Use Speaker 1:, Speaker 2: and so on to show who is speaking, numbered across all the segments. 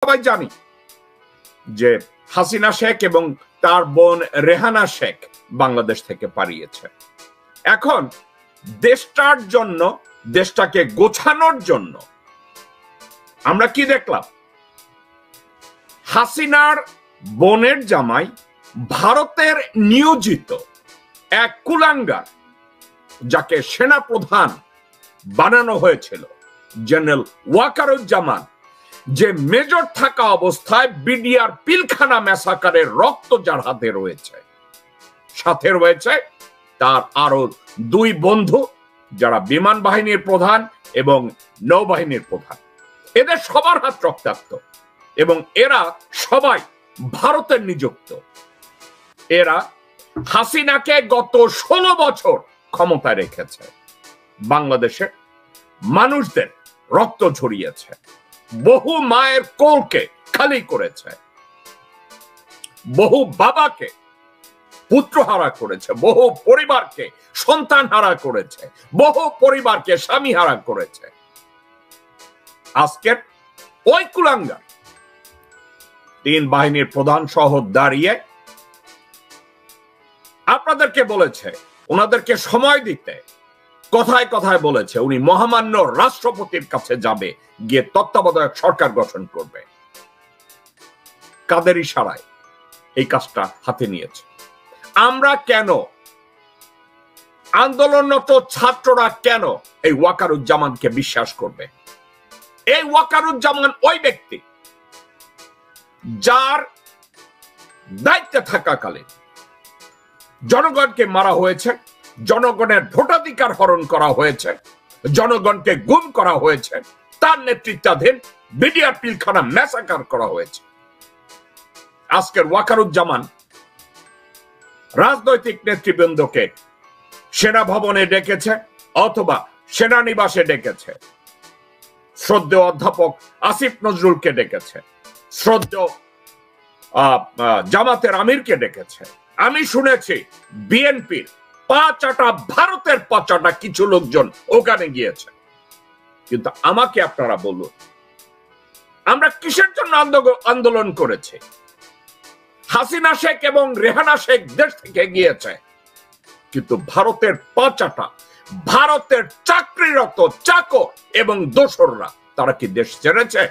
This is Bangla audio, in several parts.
Speaker 1: সবাই জানি যে হাসিনা শেখ এবং তার বোন রেহানা শেখ বাংলাদেশ থেকে পালিয়েছে। এখন দেশটার জন্য, দেশটাকে গোছানোর জন্য আমরা কি দেখলাম? হাসিনার বোনের জামাই ভারতের নিয়োজিত এক কুলাঙ্গার, যাকে সেনা প্রধান বানানো হয়েছিল, জেনারেল ওয়াকারুজ্জামান, যে মেজর থাকা অবস্থায় বিডিআর পিলখানা ম্যাসাকারের রক্ত যার হাতে রয়েছে, সাথে রয়েছে তার আরো দুই বন্ধু যারা বিমান বাহিনীর প্রধান এবং নৌবাহিনীর প্রধান। এদের সবার হাত রক্তাক্ত এবং এরা সবাই ভারতের নিযুক্ত। এরা হাসিনাকে গত 16 বছর ক্ষমতায় রেখেছে, বাংলাদেশে মানুষদের রক্ত ঝরিয়েছে, বহু মায়ের কোলকে খালি করেছে, বহু বাবাকে পুত্রহারা করেছে, বহু পরিবারকে সন্তান হারা করেছে, বহু পরিবারকে স্বামী হারা করেছে। আজকের ওই কুলাঙ্গার তিন বাহিনীর প্রধান সহ দাঁড়িয়ে আপনাদেরকে বলেছে ওনাদেরকে সময় দিতে, কথায় কথায় বলেছে উনি মহামান্য রাষ্ট্রপতির কাছে যাবে, গিয়ে তত্ত্বাবধায়ক সরকার গঠন করবে। কাদের ইশারায় এই কাজটা হাতে নিয়েছে? আমরা কেন, আন্দোলনরত ছাত্ররা কেন এই ওয়াকারুজ্জামানকে বিশ্বাস করবে? এই ওয়াকারুজ্জামান ওই ব্যক্তি যার দায়িত্বে থাকাকালীন জনগণকে মারা হয়েছে, জনগণের ভোটাধিকার হরণ করা হয়েছে, জনগণকে গুম করা হয়েছে, তার নেতৃত্বাধীন বিডিআর পিলখানা ম্যাসাকার করা হয়েছে। আজকের ওয়াকারুজ্জামান রাজনৈতিক নেতৃবৃন্দকে সেনা ভবনে ডেকেছে অথবা সেনানিবাসে ডেকেছে, শ্রদ্ধেয় অধ্যাপক আসিফ নজরুলকে ডেকেছে, শ্রদ্ধেয় জামাতের আমিরকে ডেকেছে। আমি শুনেছি বিএনপির পাঁচাটা, ভারতের পাঁচাটা কিছু লোকজন ওখানে গিয়েছে। কিন্তু আমাকে আপনারা বলুন, আমরা কিসের জন্য আন্দোলন করেছি? হাসিনা শেখ এবং রেহানা শেখ দেশ থেকে গিয়েছে, কিন্তু ভারতের পাঁচাটা, ভারতের চাকরিরত চাকর এবং দোসররা, তারা কি দেশ ছেড়েছে?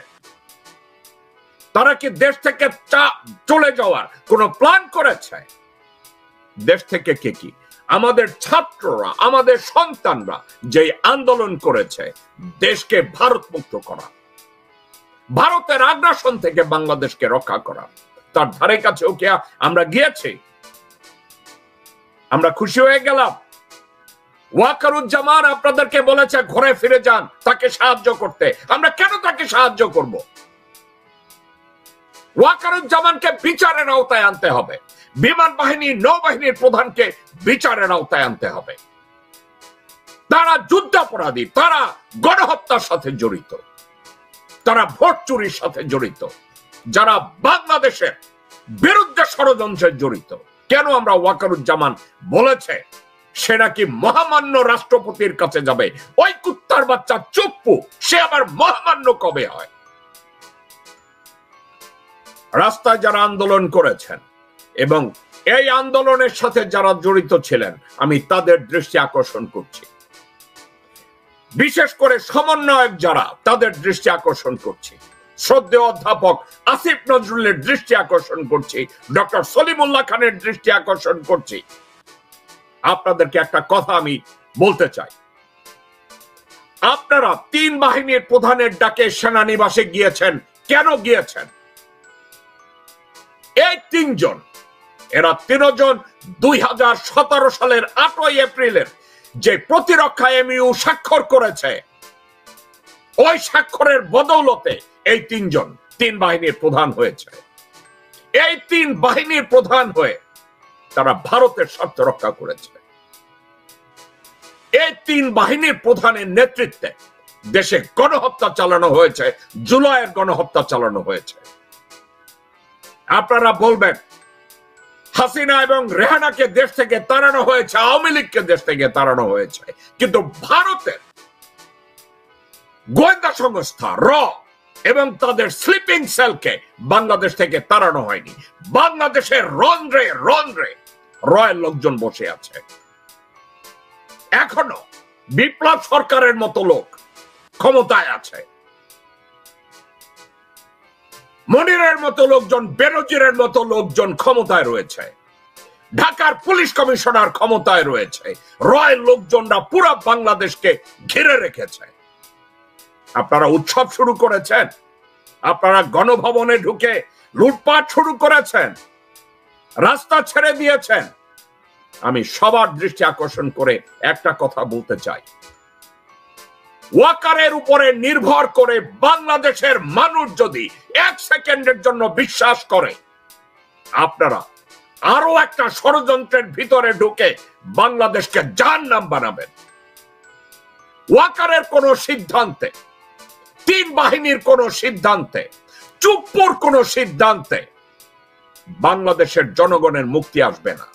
Speaker 1: তারা কি দেশ থেকে চলে যাওয়ার কোন প্ল্যান করেছে? দেশ থেকে কে কি? আমাদের ছাত্ররা, আমাদের সন্তানরা যে আন্দোলন করেছে দেশকে ভারত মুক্ত করা, ভারতের আগ্রাসন থেকে বাংলাদেশকে রক্ষা করা, তার ধারে কাছেও কে আমরা গিয়েছি? আমরা খুশি হয়ে গেলাম। ওয়াকারুজ্জামান আপনাদেরকে বলেছে ঘরে ফিরে যান, তাকে সাহায্য করতে। আমরা কেন তাকে সাহায্য করব? ওয়াকারুজ্জামানকে বিচারের আওতায় আনতে হবে, বিমান বাহিনী, নৌবাহিনীর প্রধানকে বিচারের আওতায় আনতে হবে। তারা যুদ্ধাপরাধী, তারা গণহত্যার সাথে জড়িত, তারা ভোট চুরির সাথে জড়িত, যারা বাংলাদেশের বিরুদ্ধে ষড়যন্ত্রে জড়িত। কেন আমরা ওয়াকারুজ্জামান বলেছে সে নাকি মহামান্য রাষ্ট্রপতির কাছে যাবে? ওই কুত্তার বাচ্চা চুপ্পু, সে আবার মহামান্য কবে হয়? রাস্তায় যারা আন্দোলন করেছেন এবং এই আন্দোলনের সাথে যারা জড়িত ছিলেন, আমি তাদের দৃষ্টি আকর্ষণ করছি, বিশেষ করে সমন্বয়ক যারা, তাদের দৃষ্টি আকর্ষণ করছি, শ্রদ্ধেয় অধ্যাপক আসিফ নজরুলের দৃষ্টি আকর্ষণ করছি, ডক্টর সলিমুল্লাহ খানের দৃষ্টি আকর্ষণ করছি। আপনাদেরকে একটা কথা আমি বলতে চাই, আপনারা তিন বাহিনীর প্রধানের ডাকে সেনানিবাসে গিয়েছেন, কেন গিয়েছেন? এই তিনজন, এরা তিনজন 2017 সালের 8ই এপ্রিলের যে প্রতিরক্ষা এমইউ স্বাক্ষর করেছে, ওই স্বাক্ষরের বদৌলতে এই তিনজন তিন বাহিনীর প্রধান হয়েছে। এই তিন বাহিনীর প্রধান হয়ে তারা ভারতের স্বার্থ রক্ষা করেছে। এই তিন বাহিনীর প্রধানের নেতৃত্বে দেশে গণহত্যা চালানো হয়েছে, জুলাইয়ের গণহত্যা চালানো হয়েছে। আপনারা বলবেন হাসিনা এবং রেহানাকে দেশ থেকে তাড়ানো হয়েছে, আওয়ামী লীগকে দেশ থেকে তাড়ানো হয়েছে, কিন্তু ভারতের গোয়েন্দা সংস্থা র এবং তাদের স্লিপিং সেলকে বাংলাদেশ থেকে তাড়ানো হয়নি। বাংলাদেশের রন্ধ্রে রন্ধ্রে রয়ের লোকজন বসে আছে। এখনো বিপ্লব সরকারের মতো লোক ক্ষমতায় আছে, মনিরের মতো লোকজন, বেনজিরের মতো লোকজন ক্ষমতায় রয়েছে, ঢাকার পুলিশ কমিশনার ক্ষমতায় রয়েছে, রয়ের লোকজনরা পুরো বাংলাদেশকে ঘিরে রেখেছে। আপনারা উৎসব শুরু করেছেন, আপনারা গণভবনে ঢুকে লুটপাট শুরু করেছেন, রাস্তা ছেড়ে দিয়েছেন। আমি সবার দৃষ্টি আকর্ষণ করে একটা কথা বলতে চাই, ওয়াকারের উপরে নির্ভর করে বাংলাদেশের মানুষ যদি 1 সেকেন্ডের জন্য বিশ্বাস করে আপনারা আরো একটা ষড়যন্ত্রের ভিতরে ঢুকে বাংলাদেশকে জাহান্নাম বানাবেন। ওয়াকারের কোন সিদ্ধান্তে, 3 বাহিনীর কোন সিদ্ধান্তে, চুপ্পুর কোন সিদ্ধান্তে বাংলাদেশের জনগণের মুক্তি আসবে না,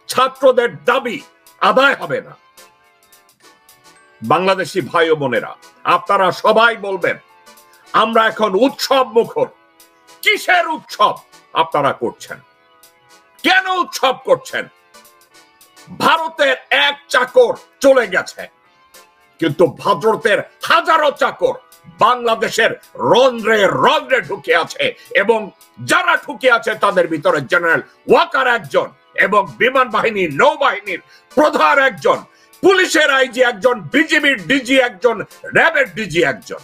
Speaker 1: ছাত্রদের দাবি আদায় হবে না। বাংলাদেশি ভাই ও বোনেরা, আপনারা সবাই বলবেন আমরা এখন উৎসব মুখর। কিসের উৎসব আপনারা করছেন? কেন উৎসব করছেন? ভারতের এক চাকর চলে গেছে, কিন্তু ভারতের হাজারো চাকর বাংলাদেশের রন্ধ্রে রন্ধ্রে ঢুকে আছে, এবং যারা ঢুকে আছে তাদের ভিতরে জেনারেল ওয়াকার একজন, এবং বিমান বাহিনী নৌবাহিনীর প্রধান একজন, পুলিশের আইজি একজন, বিজিবির ডিজি একজন, র্যাবের ডিজি একজন।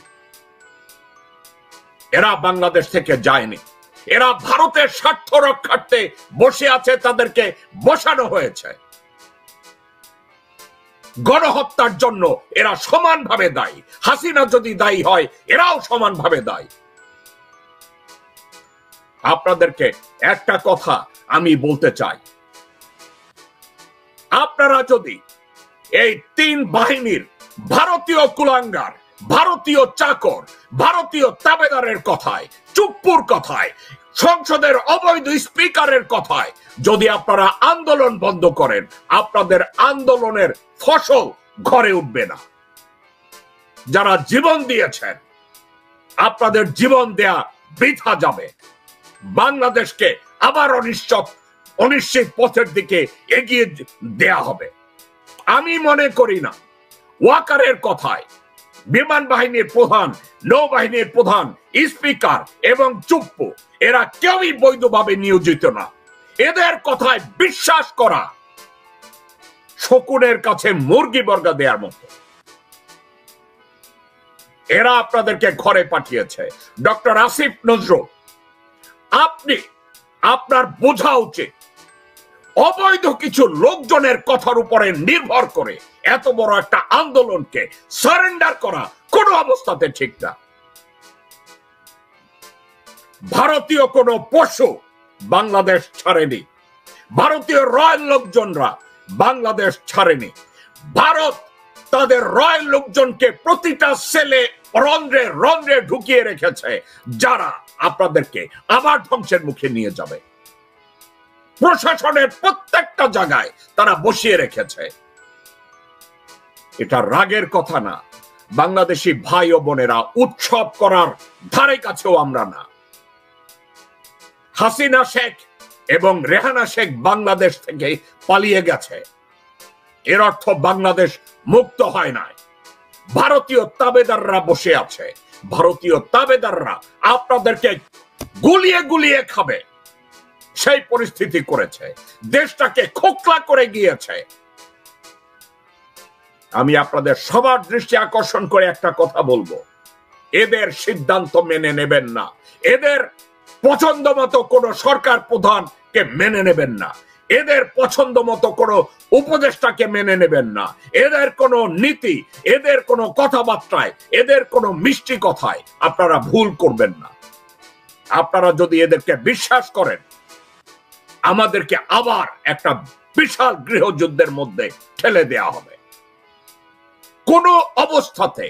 Speaker 1: এরা বাংলাদেশ থেকে যায়নি, এরা ভারতের স্বার্থ রক্ষার্থে বসে আছে, তাদেরকে বসানো হয়েছে। গণহত্যার জন্য এরা সমানভাবে দায়ী। হাসিনা যদি দায়ী হয়, এরাও সমানভাবে দায়ী। আপনাদেরকে একটা কথা আমি বলতে চাই, আপনারা যদি এই 3 বাহিনীর ভারতীয় কুলাঙ্গার, ভারতীয় চাকর, ভারতীয় তাবেদারের কথায়, চুপ্পুর কথায়, সংসদের অবৈধ স্পিকারের কথায় যদি আপনারা আন্দোলন বন্ধ করেন, আপনাদের আন্দোলনের ফসল ঘরে উঠবে না। যারা জীবন দিয়েছেন, আপনাদের জীবন দেয়া বৃথা যাবে। বাংলাদেশকে আবার অনিশ্চিত পথের দিকে এগিয়ে দেয়া হবে। আমি মনে করি না ওয়াকারের কথায় বিমান বাহিনীর প্রধান, নৌবাহিনীর প্রধান, স্পিকার এবং চুপ্পু এরা কেউই বৈধভাবে নিয়োজিত না। এদের কথায় বিশ্বাস করা শকুনের কাছে মুরগি বর্গা দেওয়ার মতো। এরা আপনাদেরকে ঘরে পাঠিয়েছে। ডক্টর আসিফ নজরুল, আপনি আপনার বোঝা উচিত, অবৈধ কিছু লোকজনের কথার উপরে নির্ভর করে এত বড় একটা আন্দোলনকে সারেন্ডার করা কোনো অবস্থাতে ঠিক না। ভারতীয় কোন পশু বাংলাদেশ ছাড়েনি, ভারতীয় রয়্যাল লোকজনরা বাংলাদেশ ছাড়েনি। ভারত তাদের রয়্যাল লোকজনকে প্রতিটা সেলে রন্ধ্রে রন্ধ্রে ঢুকিয়ে রেখেছে, যারা আপনাদেরকে আবার ধ্বংসের মুখে নিয়ে যাবে। প্রশাসনের প্রত্যেকটা জায়গায় তারা বসিয়ে রেখেছে। এটা রাগের কথা না। বাংলাদেশি ভাই ও বোনেরা, উৎসব করার ধারে কাছেও আমরা না। হাসিনা শেখ এবং রেহানা শেখ বাংলাদেশ থেকে পালিয়ে গেছে, এর অর্থ বাংলাদেশ মুক্ত হয় নাই। ভারতীয় তাবেদাররা বসে আছে, ভারতীয় তাবেদাররা আপনাদেরকে গুলিয়ে গুলিয়ে খাবে সেই পরিস্থিতি করেছে, দেশটাকে খোকলা করে গিয়েছে। আমি আপনাদের সবার দৃষ্টি আকর্ষণ করে একটা কথা বলবো, এদের সিদ্ধান্ত মেনে নেবেন না, এদের পছন্দ মতো কোন সরকার প্রধানকে মেনে নেবেন না, এদের পছন্দ মতো কোন উপদেষ্টাকে মেনে নেবেন না, এদের কোন নীতি, এদের কোন কথাবার্তায়, এদের কোন মিষ্টি কথায় আপনারা ভুল করবেন না। আপনারা যদি এদেরকে বিশ্বাস করেন, আমাদেরকে আবার একটা বিশাল গৃহযুদ্ধের মধ্যে ঠেলে দেয়া হবে। কোন অবস্থাতে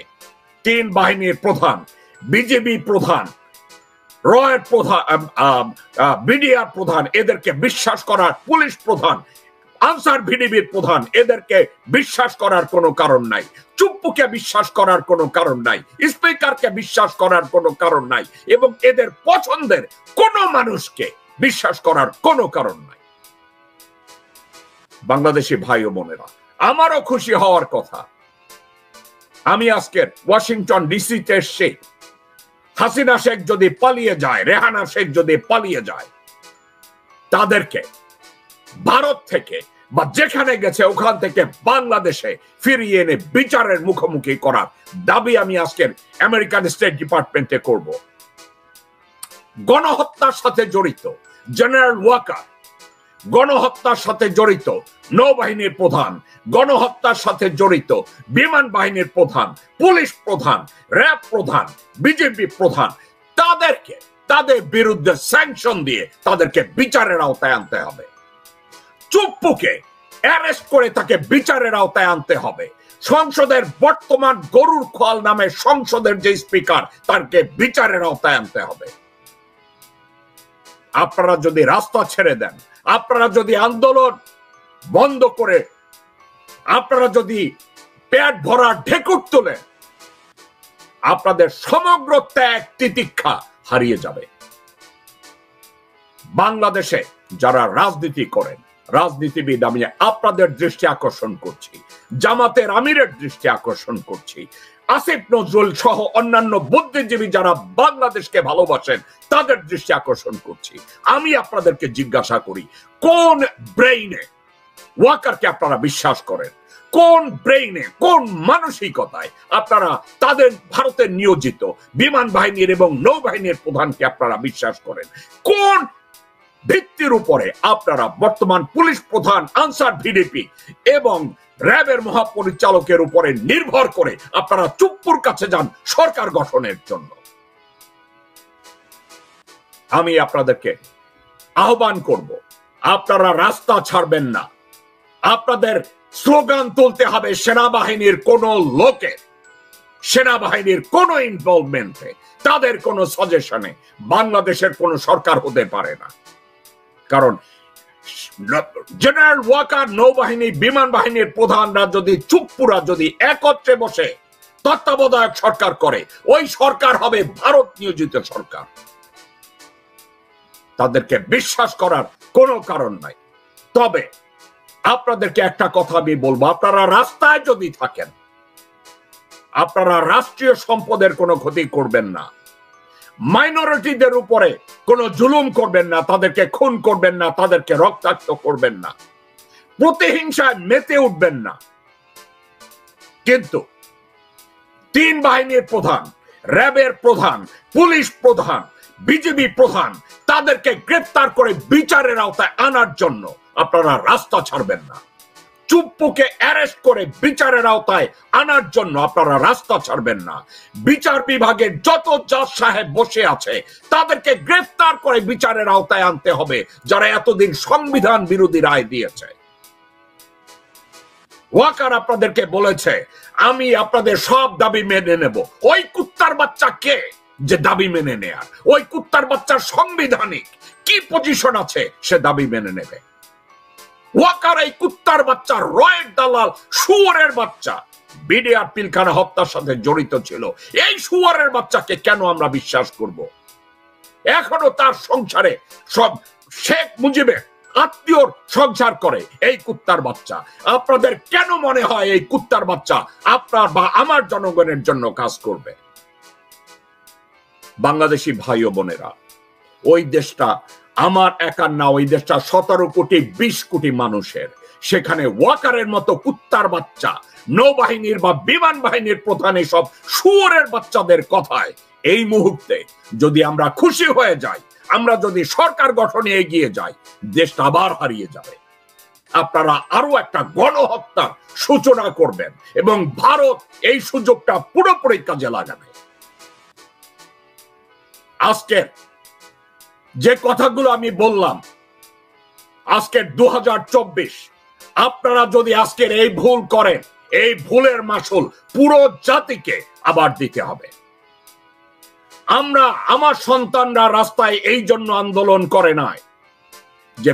Speaker 1: 3 বাহিনীর প্রধান, বিজেপি প্রধান, রয়ের প্রধান, বিডিআর প্রধান, এদেরকে বিশ্বাস করার পুলিশ প্রধান আনসার ভিডিপির প্রধান, এদেরকে বিশ্বাস করার কোনো কারণ নাই। চুপ্পুকে বিশ্বাস করার কোনো কারণ নাই, স্পিকারকে বিশ্বাস করার কোনো কারণ নাই, এবং এদের পছন্দের কোনো মানুষকে বিশ্বাস করার কোনো কারণ নাই। বাংলাদেশি ভাই ও বোনেরা, আমারও খুশি হওয়ার কথা। আমি আজকের ওয়াশিংটন ডিসিতে এসে হাসিনা শেখ যদি পালিয়ে যায়, রেহানা শেখ যদি পালিয়ে যায়, তাদেরকে ভারত থেকে বা যেখানে গেছে ওখান থেকে বাংলাদেশে ফিরিয়ে এনে বিচারের মুখোমুখি করার দাবি আমি আজকের আমেরিকান স্টেট ডিপার্টমেন্টে করব। গণহত্যার সাথে জড়িত জেনারেল ওয়াকার, গণহত্যার সাথে জড়িত নৌবাহিনীর প্রধান, গণহত্যার সাথে জড়িত বিমান বাহিনীর প্রধান, পুলিশ প্রধান, র্যাব প্রধান, বিজেপি প্রধান, তাদেরকে তাদের বিরুদ্ধে স্যাংশন দিয়ে তাদেরকে বিচারের আওতায় আনতে হবে। চুপ্পুকে অ্যারেস্ট করে তাকে বিচারের আওতায় আনতে হবে। সংসদের বর্তমান গরুর খোয়াল নামে সংসদের যে স্পিকার, তাকে বিচারের আওতায় আনতে হবে। আপনারা যদি রাস্তা ছেড়ে দেন, আপনারা যদি আন্দোলন বন্ধ করে, আপনারা যদি পেট ভরা ঢেকুর তোলেন, আপনাদের সমগ্র ত্যাগ তিতিক্ষা হারিয়ে যাবে। বাংলাদেশে যারা রাজনীতি করেন, রাজনীতিবিদ, আমি আপনাদের দৃষ্টি আকর্ষণ করছি, জামাতের আমিরের দৃষ্টি আকর্ষণ করছি, আসিফ নজরুল সহ অন্যান্য বুদ্ধিজীবী যারা বাংলাদেশকে ভালোবাসেন তাদের দৃষ্টি আকর্ষণ করছি। আমি আপনাদেরকে জিজ্ঞাসা করি, কোন ব্রেইনে ওয়াকারকে আপনারা বিশ্বাস করেন? কোন ব্রেইনে, কোন মানসিকতায় আপনারা তাদের ভারতের নিয়োজিত বিমান বাহিনীর এবং নৌবাহিনীর প্রধানকে আপনারা বিশ্বাস করেন? কোন ভিত্তির উপরে আপনারা বর্তমান পুলিশ প্রধান, আনসার ভিডিপি এবং র্যাবের মহাপরিচালকের উপরে নির্ভর করে আপনারা চুপ্পুর কাছে যান সরকার গঠনের জন্য? আমি আপনাদেরকে আহ্বান করব, আপনারা রাস্তা ছাড়বেন না। আপনাদের স্লোগান তুলতে হবে সেনাবাহিনীর কোন লোকে, সেনাবাহিনীর কোন ইনভলভমেন্টে, তাদের কোন সাজেশনে বাংলাদেশের কোন সরকার হতে পারে না। কারণ জেনারেল ওয়াকার, নৌবাহিনী, বিমান বাহিনীর প্রধানরা যদি, চুপ্পুরা যদি একত্রে বসে তত্ত্বাবধায়ক সরকার করে, ওই সরকার হবে ভারত নিয়োজিত সরকার। তাদেরকে বিশ্বাস করার কোনো কারণ নাই। তবে আপনাদেরকে একটা কথা আমি বলবো, আপনারা রাস্তায় যদি থাকেন, আপনারা রাষ্ট্রীয় সম্পদের কোনো ক্ষতি করবেন না, মাইনরিটিদের উপরে কোনো জুলুম করবেন না, তাদেরকে খুন করবেন না, তাদেরকে রক্তাক্ত করবেন না, প্রতিহিংসায় মেতে উঠবেন না। কিন্তু তিন বাহিনীর প্রধান, র্যাবের প্রধান, পুলিশ প্রধান, বিজেপি প্রধান, তাদেরকে গ্রেফতার করে বিচারের আওতায় আনার জন্য আপনারা রাস্তা ছাড়বেন না। চুপ্পুকে অ্যারেস্ট করে বিচারের আওতায় আনার জন্য আপনারা রাস্তা ছাড়বেন না। বিচার বিভাগের যত জজ সাহেব বসে আছে তাদেরকে গ্রেফতার করে বিচারের আওতায় আনতে হবে, যারা এতদিন সংবিধান বিরোধী রায় দিয়েছে। ওয়াকার আপনাদেরকে বলেছে, আমি আপনাদের সব দাবি মেনে নেব। ওই কুত্তার বাচ্চা কে যে দাবি মেনে নেয়ার? ওই কুত্তার বাচ্চার সাংবিধানিক কি পজিশন আছে সে দাবি মেনে নেবে? ওয়াকার এই কুত্তার বাচ্চা, রয়ের দালাল, শুয়োরের বাচ্চা, বিডিআর পিলখানা হত্যার সাথে জড়িত ছিল। এই শুয়োরের বাচ্চাকে কেন আমরা বিশ্বাস করব? এখনো তার সংসারে সব শেখ মুজিবের আত্মীয়র সংসার করে এই কুত্তার বাচ্চা। আপনাদের কেন মনে হয় এই কুত্তার বাচ্চা আপনার বা আমার জনগণের জন্য কাজ করবে? বাংলাদেশি ভাই ও বোনেরা, ওই দেশটা আমার একার না, ওই দেশটা 17 কোটি 20 কোটি মানুষের। সেখানে ওয়াকারের মতো কুত্তার বাচ্চা, নৌবাহিনীর বা বিমান বাহিনীর প্রধান, সব শুয়োরের বাচ্চাদের কথায় এই মুহূর্তে যদি আমরা খুশি হয়ে যাই, আমরা যদি সরকার গঠনে এগিয়ে যাই, দেশটা আবার হারিয়ে যাবে। আপনারা আরো একটা গণহত্যার সূচনা করবেন এবং ভারত এই সুযোগটা পুরোপুরি কাজে লাগাবে। আজকে যে কথাগুলো আমি বললাম, আজকের 2024, আপনারা যদি আজকের এই ভুল করেন, এই ভুলের মাসুল পুরো জাতিকে আবার দিতে হবে। আমার সন্তানরা রাস্তায় এই জন্য আন্দোলন করে নাই যে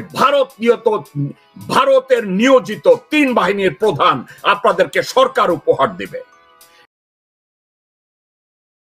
Speaker 1: ভারতের নিয়োজিত 3 বাহিনীর প্রধান আপনাদেরকে সরকার উপহার দিবে।